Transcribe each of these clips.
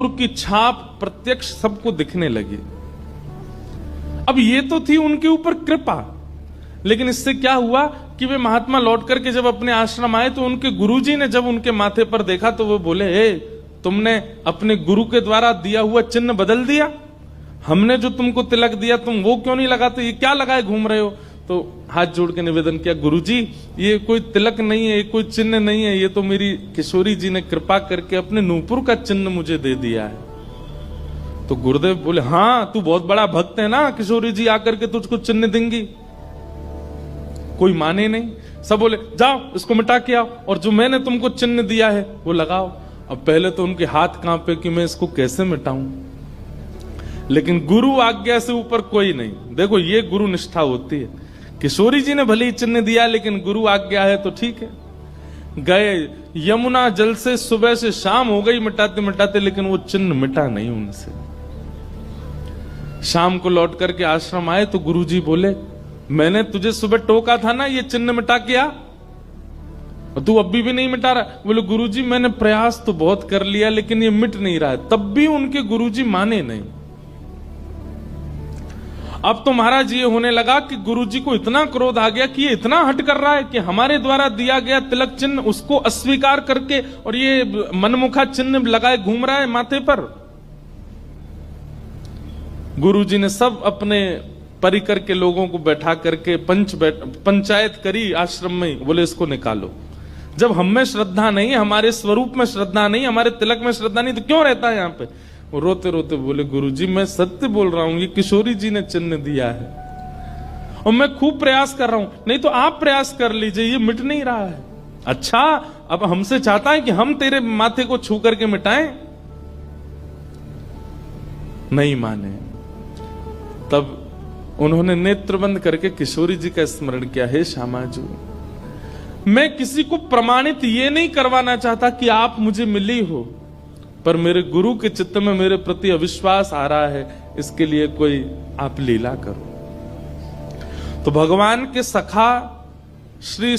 की छाप प्रत्यक्ष सबको दिखने लगी। अब ये तो थी उनके ऊपर कृपा, लेकिन इससे क्या हुआ कि वे महात्मा लौट करके जब अपने आश्रम आए तो उनके गुरुजी ने जब उनके माथे पर देखा तो वो बोले, तुमने अपने गुरु के द्वारा दिया हुआ चिन्ह बदल दिया, हमने जो तुमको तिलक दिया तुम वो क्यों नहीं लगाते, ये क्या लगाए घूम रहे हो। तो हाथ जोड़ के निवेदन किया, गुरुजी ये कोई तिलक नहीं है, ये कोई चिन्ह नहीं है, ये तो मेरी किशोरी जी ने कृपा करके अपने नूपुर का चिन्ह मुझे दे दिया है। तो गुरुदेव बोले, हाँ तू बहुत बड़ा भक्त है ना, किशोरी जी आकर के तुझको चिन्ह देंगी। कोई माने नहीं, सब बोले जाओ इसको मिटा के आओ और जो मैंने तुमको चिन्ह दिया है वो लगाओ। अब पहले तो उनके हाथ कांपे कि मैं इसको कैसे मिटाऊं, लेकिन गुरु आज्ञा से ऊपर कोई नहीं। देखो ये गुरु निष्ठा होती है। किशोरी जी ने भले ही चिन्ह दिया, लेकिन गुरु आज्ञा है तो ठीक है। गए यमुना जल से सुबह से शाम हो गई मिटाते मिटाते, लेकिन वो चिन्ह मिटा नहीं उनसे। शाम को लौट करके आश्रम आए तो गुरुजी बोले, मैंने तुझे सुबह टोका था ना ये चिन्ह मिटा के आ, और तू अभी भी नहीं मिटा रहा। बोले गुरुजी मैंने प्रयास तो बहुत कर लिया लेकिन ये मिट नहीं रहा है। तब भी उनके गुरुजी माने नहीं। अब तो महाराज ये होने लगा कि गुरुजी को इतना क्रोध आ गया कि ये इतना हट कर रहा है कि हमारे द्वारा दिया गया तिलक चिन्ह उसको अस्वीकार करके और ये मनमुखा चिन्ह लगाए घूम रहा है माथे पर। गुरुजी ने सब अपने परिकर के लोगों को बैठा करके पंचायत करी आश्रम में। बोले इसको निकालो, जब हम में श्रद्धा नहीं, हमारे स्वरूप में श्रद्धा नहीं, हमारे तिलक में श्रद्धा नहीं, तो क्यों रहता है यहाँ पे। वो रोते रोते बोले, गुरुजी मैं सत्य बोल रहा हूं, ये किशोरी जी ने चिन्ह दिया है और मैं खूब प्रयास कर रहा हूं। नहीं तो आप प्रयास कर लीजिए, ये मिट नहीं रहा है। अच्छा अब हमसे चाहता है कि हम तेरे माथे को छू करके मिटाएं। नहीं माने। तब उन्होंने नेत्र बंद करके किशोरी जी का स्मरण किया, हे श्यामाजू मैं किसी को प्रमाणित ये नहीं करवाना चाहता कि आप मुझे मिली हो, पर मेरे गुरु के चित्त में मेरे प्रति अविश्वास आ रहा है, इसके लिए कोई आप लीला करो। तो भगवान के सखा श्री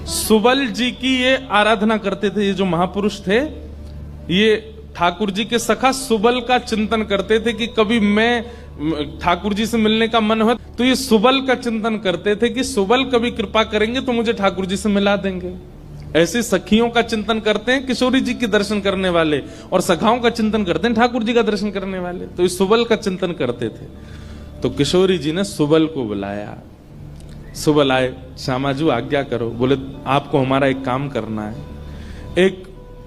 सुबल जी की ये आराधना करते थे। ये जो महापुरुष थे ये ठाकुर जी के सखा सुबल का चिंतन करते थे कि कभी मैं ठाकुर जी से मिलने का मन हो तो ये सुबल का चिंतन करते थे कि सुबल कभी कृपा करेंगे तो मुझे ठाकुर जी से मिला देंगे। ऐसे सखियों का चिंतन करते हैं किशोरी जी के दर्शन करने वाले, और सखाओं का चिंतन करते हैं ठाकुर जी का दर्शन करने वाले। तो इस सुबल का चिंतन करते थे। तो किशोरी जी ने सुबल को बुलाया। सुबल आए, श्यामाजू आज्ञा करो। बोले आपको हमारा एक काम करना है। एक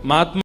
महात्मा